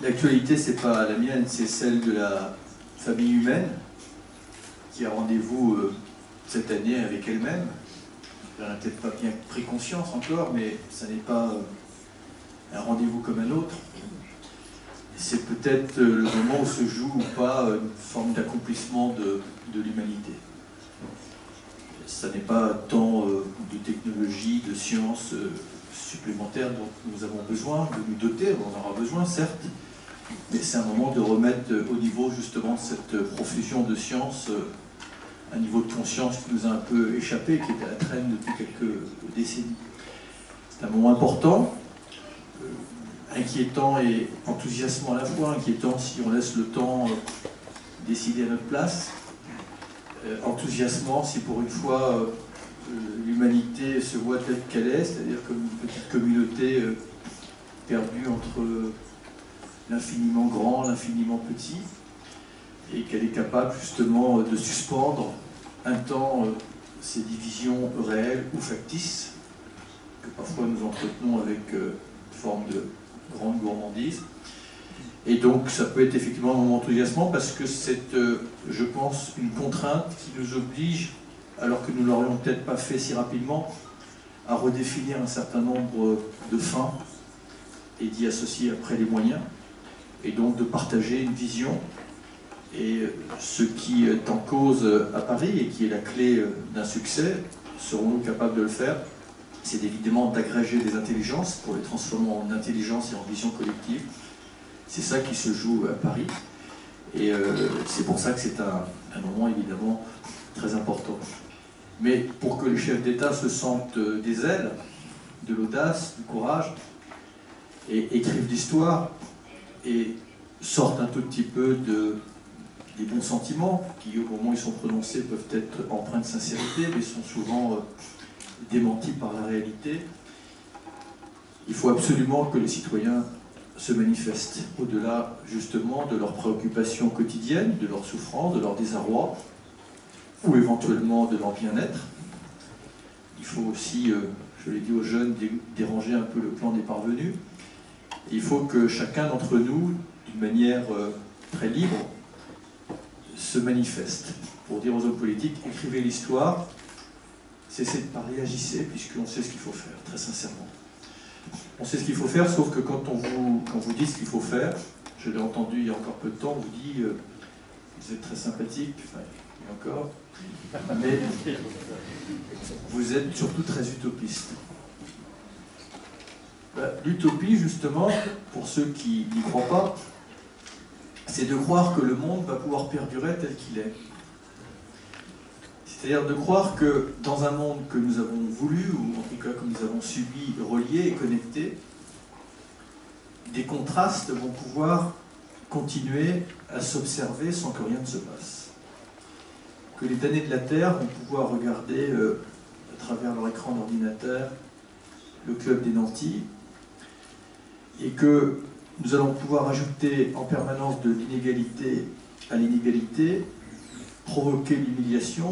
L'actualité, c'est pas la mienne, c'est celle de la famille humaine qui a rendez-vous cette année avec elle-même. Elle n'a peut-être pas bien pris conscience encore, mais ça n'est pas un rendez-vous comme un autre. C'est peut-être le moment où se joue ou pas une forme d'accomplissement de l'humanité. Ça n'est pas tant de technologie, de sciences supplémentaires dont nous avons besoin, de nous doter, on en aura besoin certes, mais c'est un moment de remettre au niveau justement cette profusion de sciences, un niveau de conscience qui nous a un peu échappé, qui était à la traîne depuis quelques décennies. C'est un moment important, inquiétant et enthousiasmant à la fois, inquiétant si on laisse le temps décider à notre place, enthousiasmant si pour une fois l'humanité se voit telle qu'elle est, c'est-à-dire comme une petite communauté perdue entre l'infiniment grand, l'infiniment petit, et qu'elle est capable justement de suspendre un temps ces divisions réelles ou factices, que parfois nous entretenons avec une forme de grande gourmandise. Et donc ça peut être effectivement un moment enthousiasmant parce que c'est, je pense, une contrainte qui nous oblige, alors que nous ne l'aurions peut-être pas fait si rapidement, à redéfinir un certain nombre de fins et d'y associer après les moyens, et donc de partager une vision. Et ce qui est en cause à Paris et qui est la clé d'un succès, serons-nous capables de le faire? C'est évidemment d'agréger des intelligences pour les transformer en intelligence et en vision collective. C'est ça qui se joue à Paris. Et c'est pour ça que c'est un moment évidemment très important. Mais pour que les chefs d'État se sentent des ailes, de l'audace, du courage, et écrivent l'histoire, et sortent un tout petit peu des bons sentiments, qui au moment où ils sont prononcés peuvent être empreints de sincérité, mais sont souvent démentis par la réalité. Il faut absolument que les citoyens se manifestent, au-delà justement de leurs préoccupations quotidiennes, de leurs souffrances, de leur désarroi, ou éventuellement de leur bien-être. Il faut aussi, je l'ai dit aux jeunes, déranger un peu le plan des parvenus. Et il faut que chacun d'entre nous, d'une manière très libre, se manifeste. Pour dire aux hommes politiques, écrivez l'histoire, cessez de parler, agissez, puisqu'on sait ce qu'il faut faire, très sincèrement. On sait ce qu'il faut faire, sauf que quand on vous dit ce qu'il faut faire, je l'ai entendu il y a encore peu de temps, on vous dit vous êtes très sympathique, enfin, et encore, mais vous êtes surtout très utopiste. L'utopie, justement, pour ceux qui n'y croient pas, c'est de croire que le monde va pouvoir perdurer tel qu'il est. C'est-à-dire de croire que dans un monde que nous avons voulu, ou en tout cas que nous avons subi, relié et connecté, des contrastes vont pouvoir continuer à s'observer sans que rien ne se passe. Que les damnés de la Terre vont pouvoir regarder à travers leur écran d'ordinateur le club des nantis, et que nous allons pouvoir ajouter en permanence de l'inégalité à l'inégalité, provoquer l'humiliation,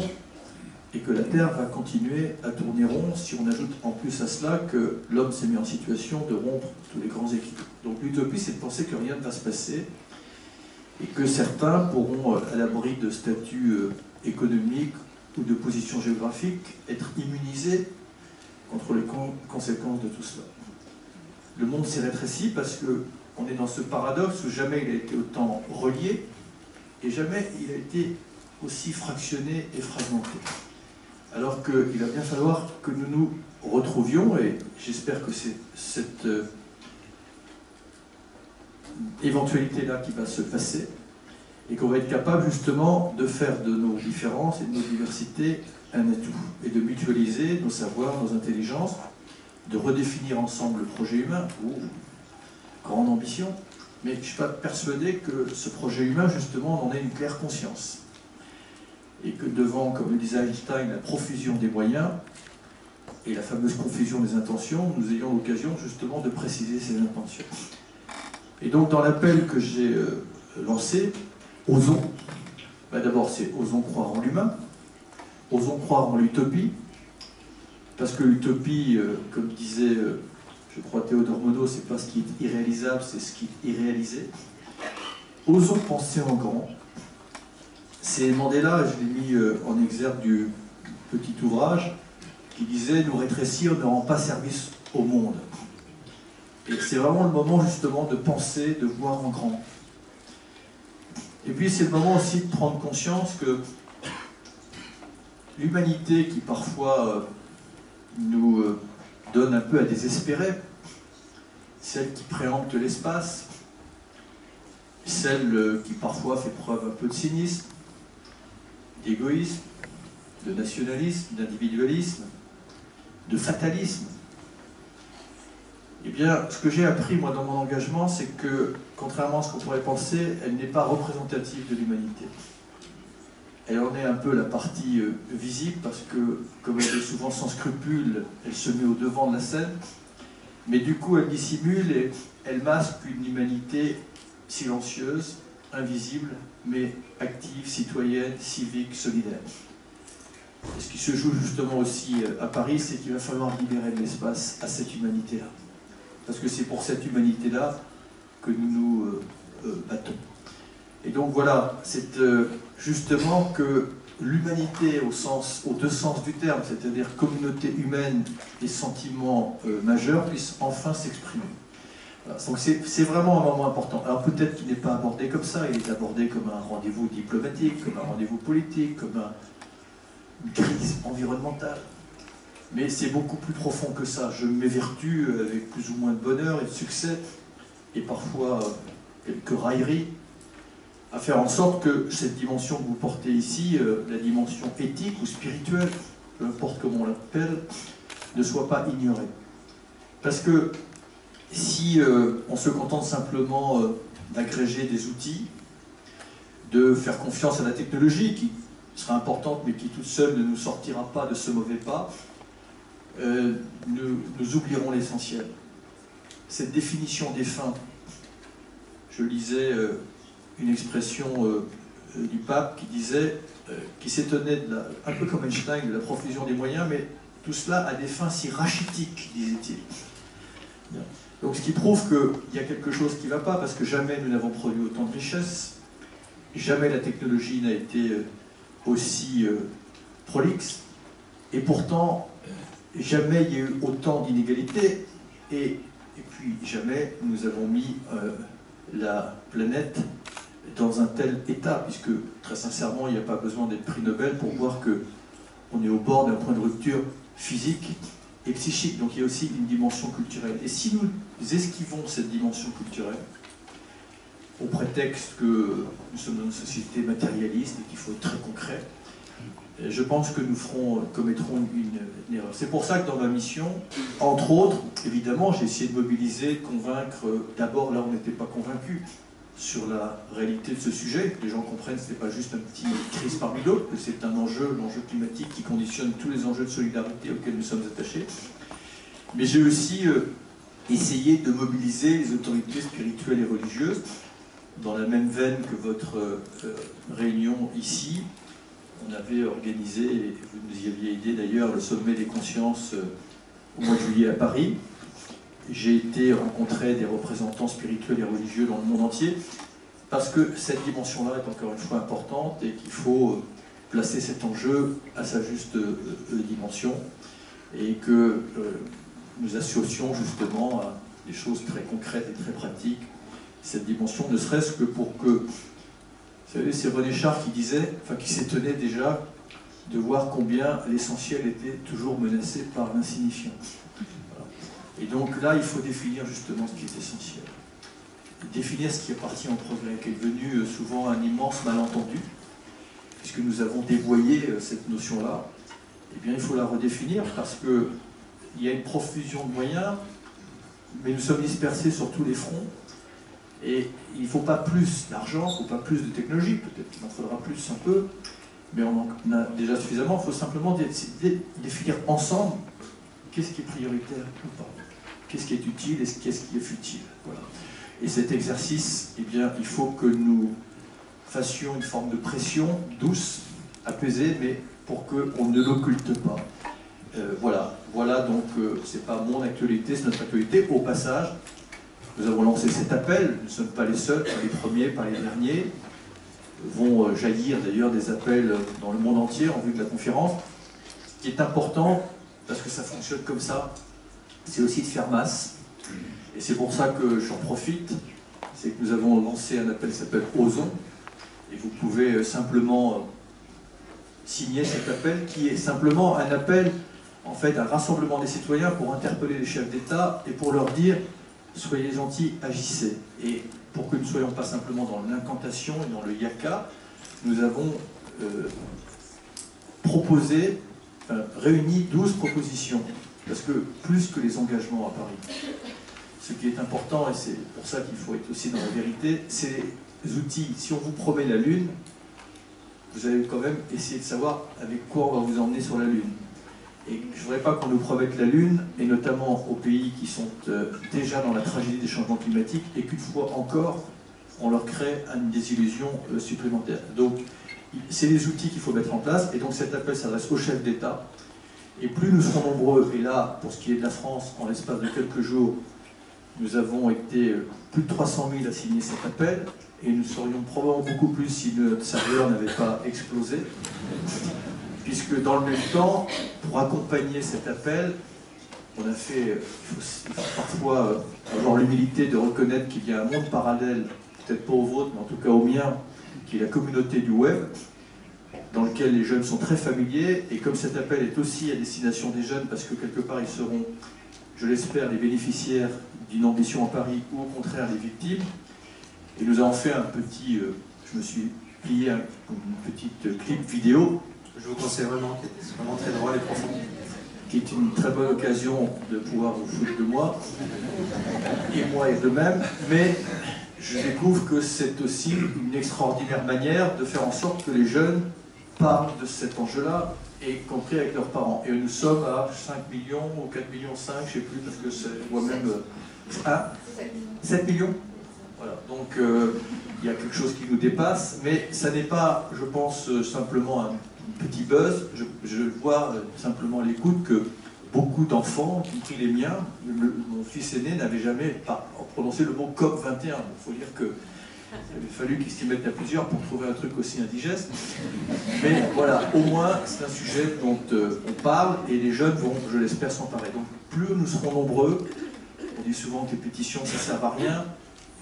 et que la Terre va continuer à tourner rond si on ajoute en plus à cela que l'homme s'est mis en situation de rompre tous les grands équilibres. Donc l'utopie, c'est de penser que rien ne va se passer et que certains pourront, à l'abri de statuts économiques ou de positions géographiques, être immunisés contre les conséquences de tout cela. Le monde s'est rétréci parce qu'on est dans ce paradoxe où jamais il a été autant relié et jamais il a été aussi fractionné et fragmenté. Alors qu'il va bien falloir que nous nous retrouvions, et j'espère que c'est cette éventualité-là qui va se passer, et qu'on va être capable justement de faire de nos différences et de nos diversités un atout, et de mutualiser nos savoirs, nos intelligences, de redéfinir ensemble le projet humain, ou grande ambition, mais je ne suis pas persuadé que ce projet humain, justement, en ait une claire conscience. Et que devant, comme le disait Einstein, la profusion des moyens et la fameuse confusion des intentions, nous ayons l'occasion justement de préciser ces intentions. Et donc dans l'appel que j'ai lancé, osons, d'abord c'est osons croire en l'humain, osons croire en l'utopie, parce que l'utopie, comme disait, je crois Théodore Monod, c'est pas ce qui est irréalisable, c'est ce qui est irréalisé. Osons penser en grand. C'est Mandela, je l'ai mis en exergue du petit ouvrage, qui disait « Nous rétrécir ne rend pas service au monde ». Et c'est vraiment le moment justement de penser, de voir en grand. Et puis c'est le moment aussi de prendre conscience que l'humanité qui parfois nous donne un peu à désespérer, celle qui préempte l'espace, celle qui parfois fait preuve un peu de cynisme, d'égoïsme, de nationalisme, d'individualisme, de fatalisme. Eh bien, ce que j'ai appris, moi, dans mon engagement, c'est que, contrairement à ce qu'on pourrait penser, elle n'est pas représentative de l'humanité. Elle en est un peu la partie visible, parce que, comme elle est souvent sans scrupule, elle se met au devant de la scène, mais du coup, elle dissimule et elle masque une humanité silencieuse, invisible, mais active, citoyenne, civique, solidaire. Et ce qui se joue justement aussi à Paris, c'est qu'il va falloir libérer de l'espace à cette humanité-là. Parce que c'est pour cette humanité-là que nous nous battons. Et donc voilà, c'est justement que l'humanité aux deux sens du terme, c'est-à-dire communauté humaine et sentiments majeurs, puisse enfin s'exprimer. Voilà. Donc c'est vraiment un moment important. Alors peut-être qu'il n'est pas abordé comme ça, il est abordé comme un rendez-vous diplomatique, comme un rendez-vous politique, comme une crise environnementale. Mais c'est beaucoup plus profond que ça. Je m'évertue avec plus ou moins de bonheur et de succès, et parfois quelques railleries, à faire en sorte que cette dimension que vous portez ici, la dimension éthique ou spirituelle, peu importe comment on l'appelle, ne soit pas ignorée. Parce que si on se contente simplement d'agréger des outils, de faire confiance à la technologie, qui sera importante mais qui toute seule ne nous sortira pas de ce mauvais pas, nous oublierons l'essentiel. Cette définition des fins, je lisais une expression du pape qui disait, qui s'étonnait, un peu comme Einstein, de la profusion des moyens, mais tout cela a des fins si rachitiques, disait-il. Donc ce qui prouve qu'il y a quelque chose qui ne va pas, parce que jamais nous n'avons produit autant de richesses, jamais la technologie n'a été aussi prolixe, et pourtant jamais il y a eu autant d'inégalités, et puis jamais nous avons mis la planète dans un tel état, puisque très sincèrement il n'y a pas besoin d'être prix Nobel pour voir qu'on est au bord d'un point de rupture physique et psychique. Donc il y a aussi une dimension culturelle. Et si nous esquivons cette dimension culturelle, au prétexte que nous sommes dans une société matérialiste et qu'il faut être très concret, je pense que nous commettrons une erreur. C'est pour ça que dans ma mission, entre autres, évidemment, j'ai essayé de mobiliser, de convaincre, d'abord là on n'était pas convaincus sur la réalité de ce sujet, que les gens comprennent que ce n'est pas juste un petit crise parmi d'autres, que c'est un enjeu, l'enjeu climatique qui conditionne tous les enjeux de solidarité auxquels nous sommes attachés. Mais j'ai aussi essayé de mobiliser les autorités spirituelles et religieuses, dans la même veine que votre réunion ici. On avait organisé, et vous nous y aviez aidé d'ailleurs, le sommet des consciences au mois de juillet à Paris. J'ai été rencontrer des représentants spirituels et religieux dans le monde entier, parce que cette dimension-là est encore une fois importante et qu'il faut placer cet enjeu à sa juste dimension, et que nous associons justement à des choses très concrètes et très pratiques cette dimension, ne serait-ce que pour que... Vous savez, c'est René Char qui disait, enfin qui s'étonnait déjà de voir combien l'essentiel était toujours menacé par l'insignifiant. Voilà. Et donc là, il faut définir justement ce qui est essentiel. Définir ce qui appartient au progrès, qui est devenu souvent un immense malentendu, puisque nous avons dévoyé cette notion-là. Eh bien, il faut la redéfinir parce qu'il y a une profusion de moyens, mais nous sommes dispersés sur tous les fronts. Et il ne faut pas plus d'argent, il ne faut pas plus de technologie, peut-être qu'il en faudra plus un peu, mais on en a déjà suffisamment. Il faut simplement définir ensemble qu'est-ce qui est prioritaire ou pas, qu'est-ce qui est utile et qu'est-ce qui est futile. Voilà. Et cet exercice, eh bien, il faut que nous fassions une forme de pression douce, apaisée, mais pour qu'on ne l'occulte pas. Voilà donc, c'est pas mon actualité, c'est notre actualité. Au passage, nous avons lancé cet appel, nous ne sommes pas les seuls, pas les premiers, pas les derniers. Vont jaillir d'ailleurs des appels dans le monde entier en vue de la conférence. Ce qui est important, parce que ça fonctionne comme ça, c'est aussi de faire masse. Et c'est pour ça que j'en profite, c'est que nous avons lancé un appel qui s'appelle Osons, et vous pouvez simplement signer cet appel, qui est simplement un appel, en fait, un rassemblement des citoyens pour interpeller les chefs d'État et pour leur dire « soyez gentils, agissez ». Et pour que nous ne soyons pas simplement dans l'incantation et dans le yaka, nous avons réuni 12 propositions, parce que plus que les engagements à Paris. Ce qui est important, et c'est pour ça qu'il faut être aussi dans la vérité, c'est les outils. Si on vous promet la Lune, vous allez quand même essayer de savoir avec quoi on va vous emmener sur la Lune. Et je ne voudrais pas qu'on nous promette la Lune, et notamment aux pays qui sont déjà dans la tragédie des changements climatiques, et qu'une fois encore, on leur crée une désillusion supplémentaire. Donc, c'est les outils qu'il faut mettre en place, et donc cet appel s'adresse aux chefs d'État. Et plus nous serons nombreux, et là, pour ce qui est de la France, en l'espace de quelques jours, nous avons été plus de 300 000 à signer cet appel, et nous serions probablement beaucoup plus si notre serveur n'avait pas explosé. Puisque dans le même temps, pour accompagner cet appel, on a fait, il faut parfois avoir l'humilité de reconnaître qu'il y a un monde parallèle, peut-être pas au vôtre, mais en tout cas au mien, qui est la communauté du web, dans lequel les jeunes sont très familiers, et comme cet appel est aussi à destination des jeunes, parce que quelque part ils seront, je l'espère, les bénéficiaires d'une ambition à Paris, ou au contraire les victimes, et nous avons fait un petit, je me suis plié une petite clip vidéo, je vous conseille vraiment, qui est vraiment très drôle et profond. Qui est une très bonne occasion de pouvoir vous foutre de moi, et moi et de même, mais je découvre que c'est aussi une extraordinaire manière de faire en sorte que les jeunes parlent de cet enjeu-là, et compris avec leurs parents. Et nous sommes à 5 millions ou 4 millions 5, je ne sais plus, parce que c'est moi-même... 7 millions. Voilà, donc il y a quelque chose qui nous dépasse, mais ça n'est pas, je pense, simplement un petit buzz. Je vois simplement l'écoute que beaucoup d'enfants, y compris les miens, mon fils aîné n'avait jamais prononcé le mot COP21. Il faut dire qu'il avait fallu qu'ils s'y mettent à plusieurs pour trouver un truc aussi indigeste. Mais voilà, au moins c'est un sujet dont on parle et les jeunes vont, je l'espère, s'emparer. Donc plus nous serons nombreux, on dit souvent que les pétitions ça ne sert à rien,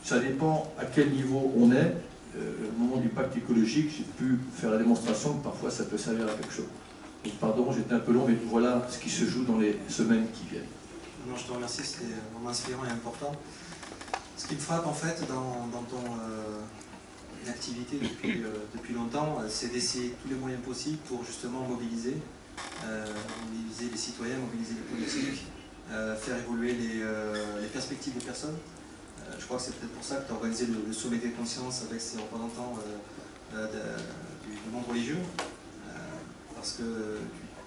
ça dépend à quel niveau on est. Au moment du pacte écologique, j'ai pu faire la démonstration que parfois ça peut servir à quelque chose. Donc, pardon, j'étais un peu long, mais voilà ce qui se joue dans les semaines qui viennent. Non, je te remercie, c'était vraiment inspirant et important. Ce qui me frappe en fait dans ton activité depuis longtemps, c'est d'essayer tous les moyens possibles pour justement mobiliser les citoyens, mobiliser les politiques, faire évoluer les perspectives des personnes. Je crois que c'est peut-être pour ça que tu as organisé le sommet des consciences avec ces représentants du monde religieux, parce que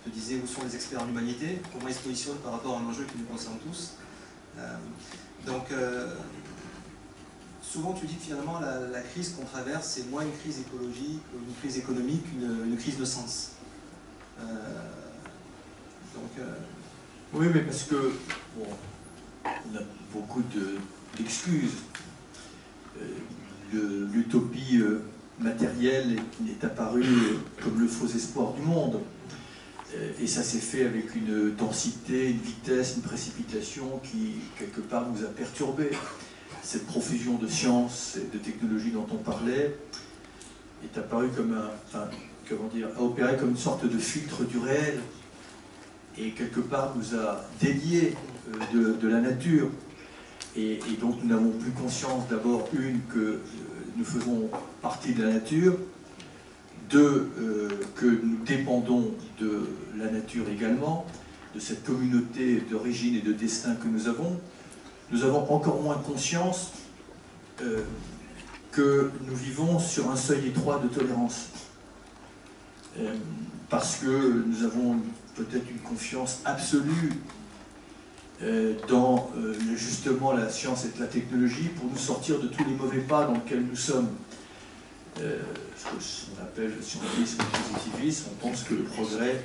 tu te disais où sont les experts en humanité, comment ils se positionnent par rapport à un enjeu qui nous concerne tous. Souvent tu dis que finalement la crise qu'on traverse, c'est moins une crise écologique, une crise économique, une crise de sens. Oui, mais parce que, bon, on a beaucoup d'excuses. L'utopie matérielle est apparue comme le faux espoir du monde. Et ça s'est fait avec une densité, une vitesse, une précipitation qui, quelque part, nous a perturbés. Cette profusion de sciences et de technologies dont on parlait est apparue comme a opéré comme une sorte de filtre du réel et quelque part nous a déliés de la nature. Et donc nous n'avons plus conscience d'abord, que nous faisons partie de la nature, deux, que nous dépendons de la nature également, de cette communauté d'origine et de destin que nous avons. Nous avons encore moins conscience que nous vivons sur un seuil étroit de tolérance. Parce que nous avons peut-être une confiance absolue dans justement la science et la technologie pour nous sortir de tous les mauvais pas dans lesquels nous sommes. Ce qu'on appelle le scientisme et le positivisme, on pense que le progrès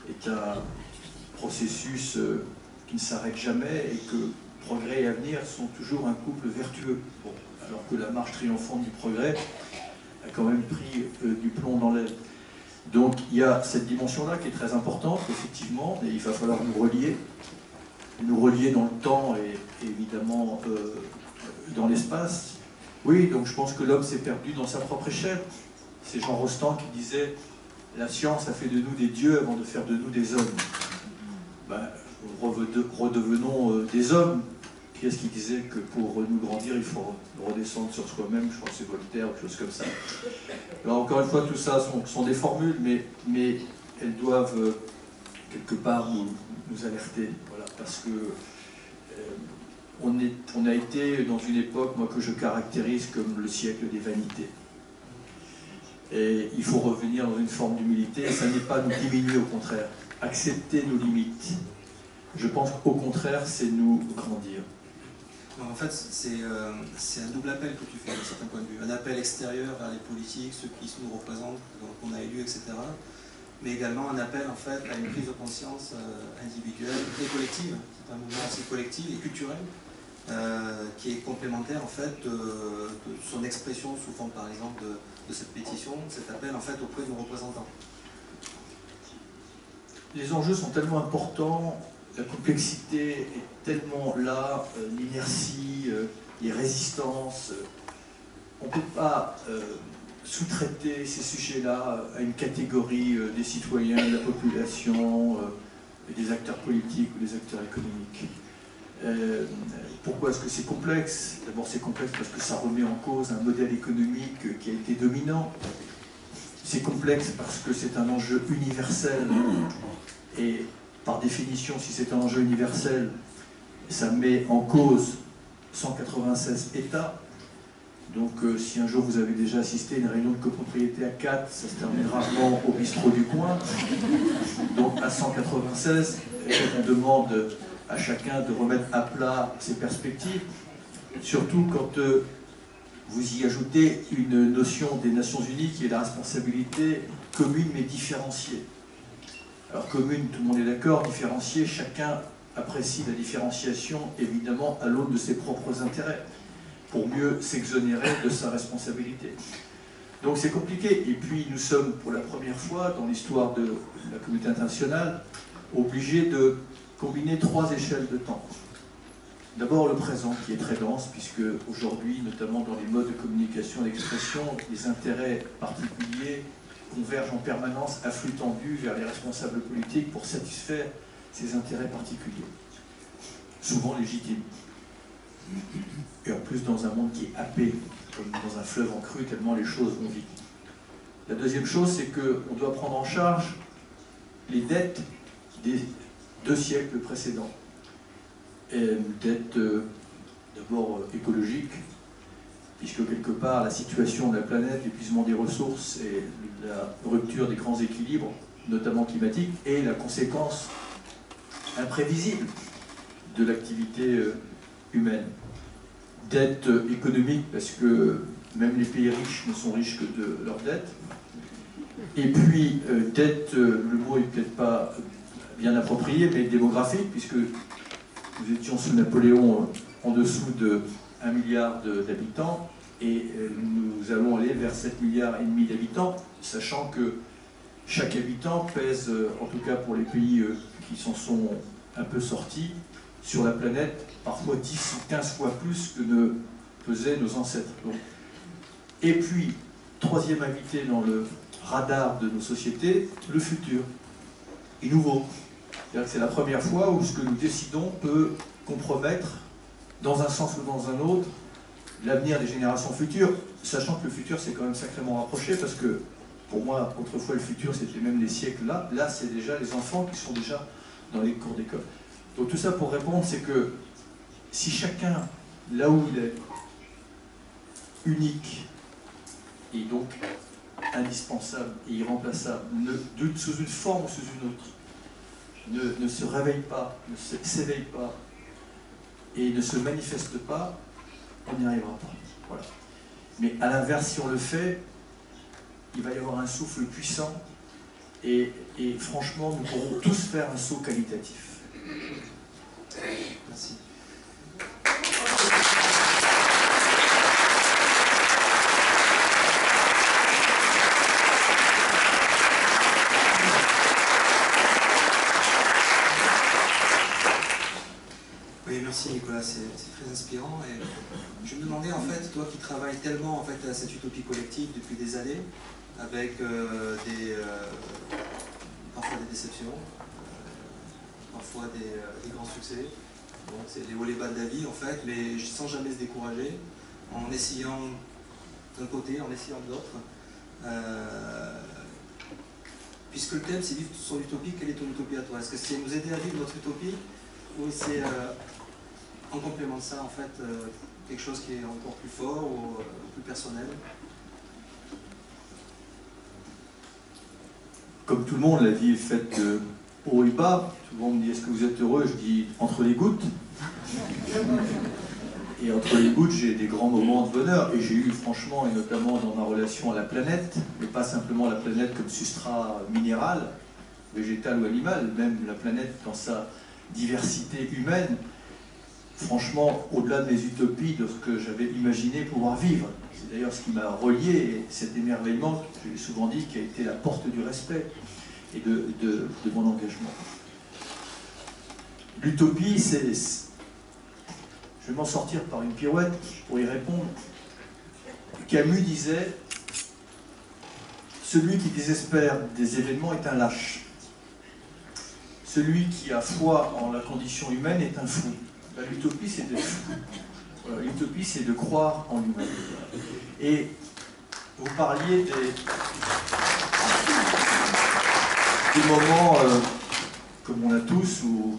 est processus qui ne s'arrête jamais et que progrès et avenir sont toujours un couple vertueux. Bon, alors que la marche triomphante du progrès a quand même pris du plomb dans l'aile. Donc il y a cette dimension-là qui est très importante, effectivement, et il va falloir nous relier dans le temps et évidemment dans l'espace. Oui, donc je pense que l'homme s'est perdu dans sa propre échelle. C'est Jean Rostand qui disait « La science a fait de nous des dieux avant de faire de nous des hommes ». Ben, redevenons des hommes. Qui est-ce qui disait que pour nous grandir, il faut redescendre sur soi-même? Je crois que c'est Voltaire ou quelque chose comme ça. Alors encore une fois, tout ça sont des formules, mais elles doivent quelque part nous alerter. Voilà, parce que on a été dans une époque, moi, que je caractérise comme le siècle des vanités. Et il faut revenir dans une forme d'humilité, et ça n'est pas nous diminuer, au contraire. Accepter nos limites. Je pense qu'au contraire, c'est nous grandir. En fait, c'est un double appel que tu fais d'un certain point de vue. Un appel extérieur vers les politiques, ceux qui nous représentent, qu'on a élus, etc. Mais également un appel en fait, à une prise de conscience individuelle et collective. C'est un mouvement assez collectif et culturel qui est complémentaire en fait, de son expression sous forme par exemple de cette pétition, cet appel en fait, auprès de nos représentants. Les enjeux sont tellement importants. La complexité est tellement là, l'inertie, les résistances. On ne peut pas sous-traiter ces sujets-là à une catégorie des citoyens, de la population, des acteurs politiques ou des acteurs économiques. Pourquoi est-ce que c'est complexe? D'abord c'est complexe parce que ça remet en cause un modèle économique qui a été dominant. C'est complexe parce que c'est un enjeu universel et par définition, si c'est un enjeu universel, ça met en cause 196 États. Donc si un jour vous avez déjà assisté à une réunion de copropriété à 4, ça se termine rarement au bistrot du coin. Donc à 196, on demande à chacun de remettre à plat ses perspectives, surtout quand vous y ajoutez une notion des Nations Unies qui est la responsabilité commune mais différenciée. Alors commune, tout le monde est d'accord, différenciée, chacun apprécie la différenciation évidemment à l'aune de ses propres intérêts, pour mieux s'exonérer de sa responsabilité. Donc c'est compliqué, et puis nous sommes pour la première fois dans l'histoire de la communauté internationale obligés de combiner 3 échelles de temps. D'abord le présent qui est très dense, puisque aujourd'hui, notamment dans les modes de communication et d'expression, les intérêts particuliers convergent en permanence à flux tendu vers les responsables politiques pour satisfaire ces intérêts particuliers, souvent légitimes. Et en plus dans un monde qui est happé, comme dans un fleuve en crue, tellement les choses vont vite. La deuxième chose, c'est qu'on doit prendre en charge les dettes des 2 siècles précédents. Dettes d'abord écologiques, puisque quelque part la situation de la planète, l'épuisement des ressources et la rupture des grands équilibres, notamment climatiques, est la conséquence imprévisible de l'activité humaine. Dette économique, parce que même les pays riches ne sont riches que de leurs dettes. Et puis, dette, le mot n'est peut-être pas bien approprié, mais démographique, puisque nous étions sous Napoléon en dessous de 1 milliard d'habitants, et nous allons aller vers 7,5 milliards d'habitants, sachant que chaque habitant pèse, en tout cas pour les pays qui s'en sont un peu sortis, sur la planète, parfois 10 ou 15 fois plus que ne pesaient nos ancêtres. Donc. Et puis, 3e invité dans le radar de nos sociétés, le futur, est nouveau. C'est-à-dire que c'est la première fois où ce que nous décidons peut compromettre, dans un sens ou dans un autre, l'avenir des générations futures, sachant que le futur c'est quand même sacrément rapproché, parce que pour moi, autrefois le futur c'était même les siècles là c'est déjà les enfants qui sont déjà dans les cours d'école. Donc tout ça pour répondre, c'est que si chacun, là où il est, unique, et donc indispensable et irremplaçable, sous une forme ou sous une autre, ne se réveille pas, ne s'éveille pas, et ne se manifeste pas, on n'y arrivera pas. Voilà. Mais à l'inverse, si on le fait, il va y avoir un souffle puissant et franchement, nous pourrons tous faire un saut qualitatif. Merci. Oui, merci Nicolas, c'est très inspirant. Et je me demandais, en fait, toi qui travailles tellement en fait, à cette utopie collective depuis des années, avec parfois des déceptions, parfois des grands succès. Donc c'est les hauts et les bas de la vie en fait, mais sans jamais se décourager, en essayant d'un côté, en essayant de l'autre. Puisque le thème c'est vivre son utopie, quelle est ton utopie à toi? Est-ce que c'est nous aider à vivre notre utopie, ou c'est en complément de ça en fait quelque chose qui est encore plus fort ou plus personnel? Comme tout le monde, la vie est faite de haut et bas. Tout le monde me dit est-ce que vous êtes heureux? Je dis entre les gouttes. Et entre les gouttes, j'ai des grands moments de bonheur. Et j'ai eu franchement, et notamment dans ma relation à la planète, mais pas simplement la planète comme substrat minéral, végétal ou animal, même la planète dans sa diversité humaine, franchement, au-delà de mes utopies, de ce que j'avais imaginé pouvoir vivre. C'est d'ailleurs ce qui m'a relié, et cet émerveillement, je l'ai souvent dit, qui a été la porte du respect et de mon engagement. L'utopie, c'est... Je vais m'en sortir par une pirouette pour y répondre. Camus disait « Celui qui désespère des événements est un lâche. Celui qui a foi en la condition humaine est un fou. » L'utopie, c'est de... L'utopie, c'est de croire en l'humain. Et vous parliez des moments, comme on a tous, où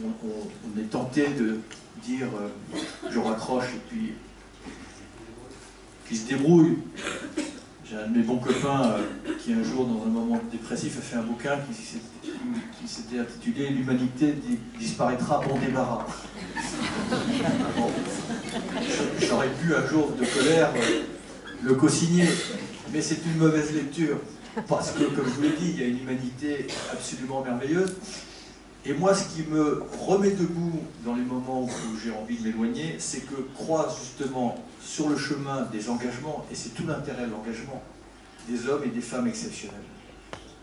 on est tenté de dire je raccroche et puis qui se débrouille. J'ai un de mes bons copains qui un jour, dans un moment dépressif, a fait un bouquin qui s'était intitulé « L'humanité disparaîtra bon débarras ». Bon, j'aurais pu un jour de colère le co-signer, mais c'est une mauvaise lecture, parce que, comme je vous l'ai dit, il y a une humanité absolument merveilleuse. Et moi, ce qui me remet debout dans les moments où j'ai envie de m'éloigner, c'est que croise justement sur le chemin des engagements, et c'est tout l'intérêt de l'engagement, des hommes et des femmes exceptionnels.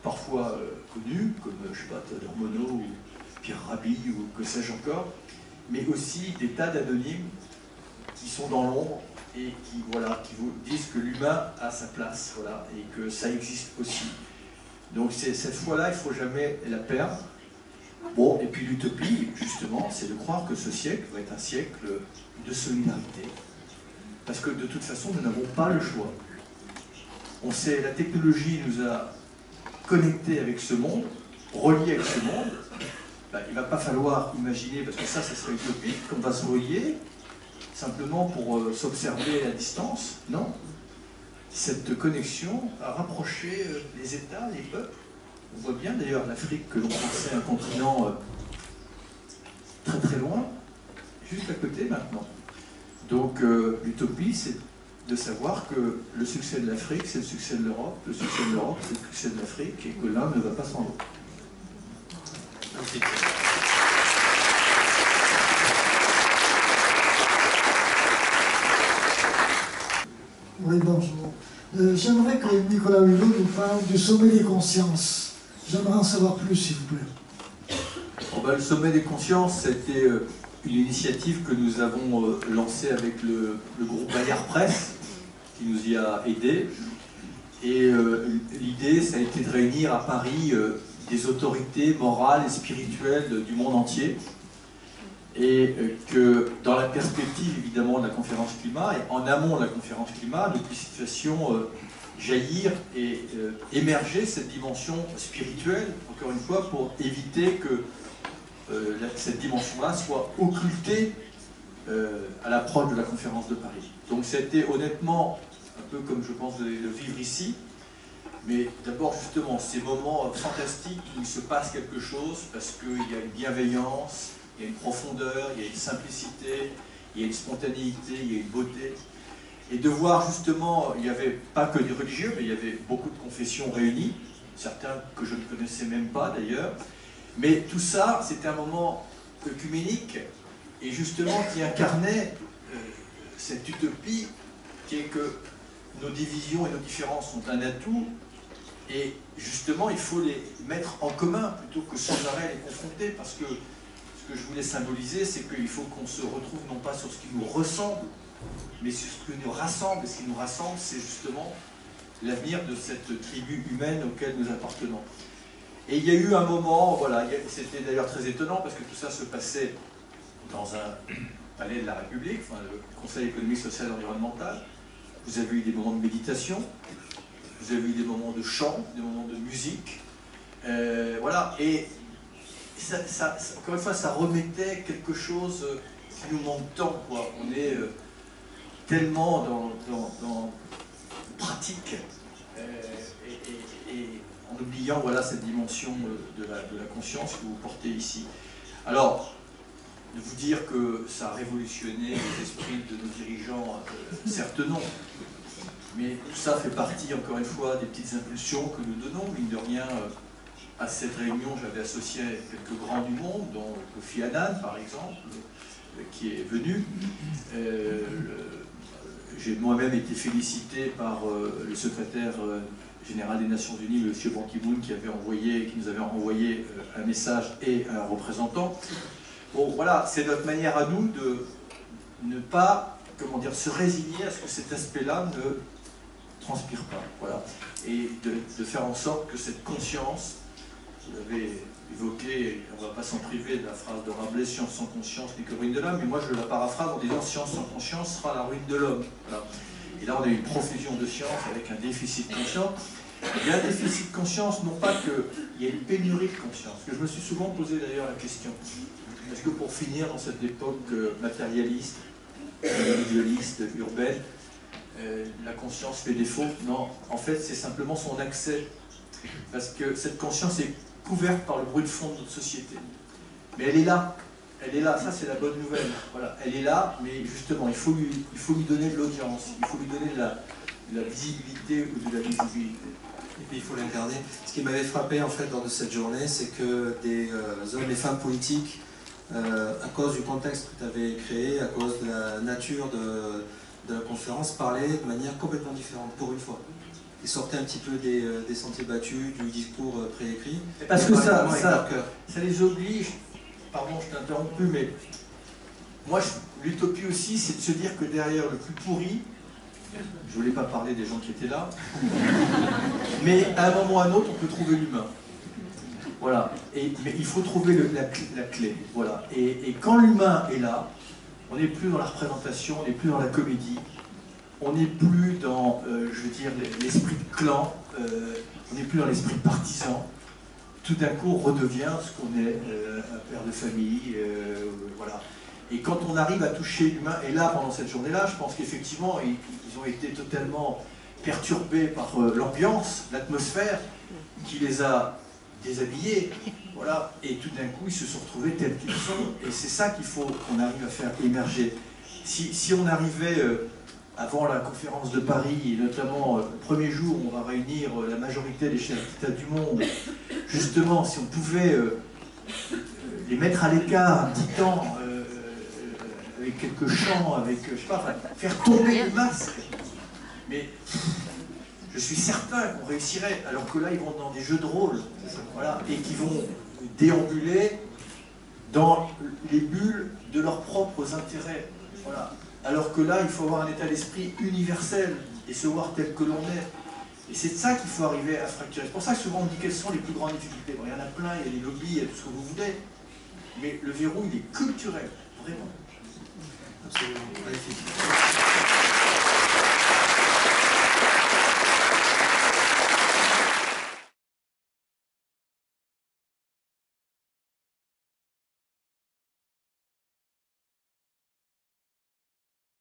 Parfois connus, comme, je sais pas, Théodore Monod ou Pierre Rabhi ou que sais-je encore, mais aussi des tas d'anonymes qui sont dans l'ombre et qui, voilà, qui vous disent que l'humain a sa place, voilà, et que ça existe aussi. Donc cette foi-là, il ne faut jamais la perdre. Bon, et puis l'utopie, justement, c'est de croire que ce siècle va être un siècle de solidarité. Parce que de toute façon, nous n'avons pas le choix. On sait, la technologie nous a connectés avec ce monde, reliés avec ce monde. Ben, il ne va pas falloir imaginer, parce que ça serait utopique, qu'on va se relier simplement pour s'observer à distance. Non. Cette connexion a rapproché les États, les peuples. On voit bien d'ailleurs l'Afrique, que l'on pensait un continent très très loin, juste à côté maintenant. Donc l'utopie, c'est de savoir que le succès de l'Afrique, c'est le succès de l'Europe, le succès de l'Europe, c'est le succès de l'Afrique, et que l'un ne va pas sans l'autre. Merci. Oui, bonjour. J'aimerais que Nicolas Hulot nous parle du sommet des consciences. J'aimerais en savoir plus, s'il vous plaît. Oh ben, le sommet des consciences, c'était une initiative que nous avons lancée avec le groupe Bayard Presse, qui nous y a aidés. Et l'idée, ça a été de réunir à Paris des autorités morales et spirituelles du monde entier. Et que dans la perspective évidemment de la conférence climat, et en amont de la conférence climat, nous puissions jaillir et émerger cette dimension spirituelle, encore une fois, pour éviter que cette dimension-là soit occultée à l'approche de la conférence de Paris. Donc c'était honnêtement un peu comme je pense de vivre ici, mais d'abord justement ces moments fantastiques où il se passe quelque chose parce qu'il y a une bienveillance, il y a une profondeur, il y a une simplicité, il y a une spontanéité, il y a une beauté. Et de voir justement, il n'y avait pas que des religieux, mais il y avait beaucoup de confessions réunies, certains que je ne connaissais même pas d'ailleurs. Mais tout ça, c'était un moment œcuménique, et justement qui incarnait cette utopie qui est que nos divisions et nos différences sont un atout, et justement il faut les mettre en commun plutôt que sans arrêt les confronter, parce que ce que je voulais symboliser, c'est qu'il faut qu'on se retrouve non pas sur ce qui nous ressemble, mais sur ce qui nous rassemble. Et ce qui nous rassemble, c'est justement l'avenir de cette tribu humaine auquel nous appartenons. Et il y a eu un moment, voilà, c'était d'ailleurs très étonnant, parce que tout ça se passait dans un palais de la République, enfin, le Conseil économique, social et environnemental. Vous avez eu des moments de méditation, vous avez eu des moments de chant, des moments de musique, voilà, et encore une fois, ça remettait quelque chose qui nous manque tant, quoi. On est tellement dans pratique, et en oubliant, voilà, cette dimension de la conscience que vous portez ici. Alors, de vous dire que ça a révolutionné les esprits de nos dirigeants, certes non, mais tout ça fait partie, encore une fois, des petites impulsions que nous donnons, mine de rien. À cette réunion, j'avais associé quelques grands du monde, dont Kofi Annan, par exemple, qui est venu. J'ai moi-même été félicité par le secrétaire général des Nations Unies, M. Ban Ki-moon, qui nous avait envoyé un message et un représentant. Bon, voilà, c'est notre manière à nous de ne pas, comment dire, se résigner à ce que cet aspect-là ne transpire pas, voilà, et de faire en sorte que cette conscience, vous l'avez évoqué, on ne va pas s'en priver de la phrase de Rabelais, science sans conscience n'est que ruine de l'homme, mais moi je la paraphrase en disant science sans conscience sera la ruine de l'homme. Voilà. Et là on a une profusion de science avec un déficit de conscience. Il y a un déficit de conscience, non pas qu'il y ait une pénurie de conscience, que je me suis souvent posé d'ailleurs la question. Est-ce que pour finir dans cette époque matérialiste, individualiste, urbaine, la conscience fait défaut? Non, en fait c'est simplement son accès, parce que cette conscience est couverte par le bruit de fond de notre société. Mais elle est là, ça c'est la bonne nouvelle. Voilà, elle est là, mais justement il faut lui donner de l'audience, il faut lui donner de la visibilité ou de la visibilité. Et puis il faut l'incarner. Ce qui m'avait frappé en fait lors de cette journée, c'est que des hommes et femmes politiques, à cause du contexte que tu avais créé, à cause de la nature de la conférence, parlaient de manière complètement différente, pour une fois. Ils sortaient un petit peu des sentiers battus, du discours préécrit. Parce que ça les oblige, pardon je t'ai interrompu, mais moi l'utopie aussi c'est de se dire que derrière le plus pourri, je ne voulais pas parler des gens qui étaient là, mais à un moment ou à un autre on peut trouver l'humain. Voilà, mais il faut trouver la clé, voilà. Et quand l'humain est là, on n'est plus dans la représentation, on n'est plus dans la comédie, on n'est plus dans, je veux dire, l'esprit de clan, on n'est plus dans l'esprit partisan. Tout d'un coup, on redevient ce qu'on est, un père de famille, voilà. Et quand on arrive à toucher l'humain, et là, pendant cette journée-là, je pense qu'effectivement, ils ont été totalement perturbés par l'ambiance, l'atmosphère, qui les a déshabillés, voilà. Et tout d'un coup, ils se sont retrouvés tels qu'ils sont. Et c'est ça qu'il faut qu'on arrive à faire émerger. Si on arrivait... avant la conférence de Paris, et notamment le premier jour où on va réunir la majorité des chefs d'État du monde, justement, si on pouvait les mettre à l'écart un petit temps, avec quelques chants, avec, je sais pas, enfin, faire tomber le masque. Mais je suis certain qu'on réussirait, alors que là, ils vont dans des jeux de rôle, voilà, et qui vont déambuler dans les bulles de leurs propres intérêts, voilà. Alors que là, il faut avoir un état d'esprit universel et se voir tel que l'on est. Et c'est de ça qu'il faut arriver à fracturer. C'est pour ça que souvent on dit quelles sont les plus grandes difficultés. Bon, il y en a plein, il y a les lobbies, il y a tout ce que vous voulez. Mais le verrou, il est culturel, vraiment. Absolument, magnifique.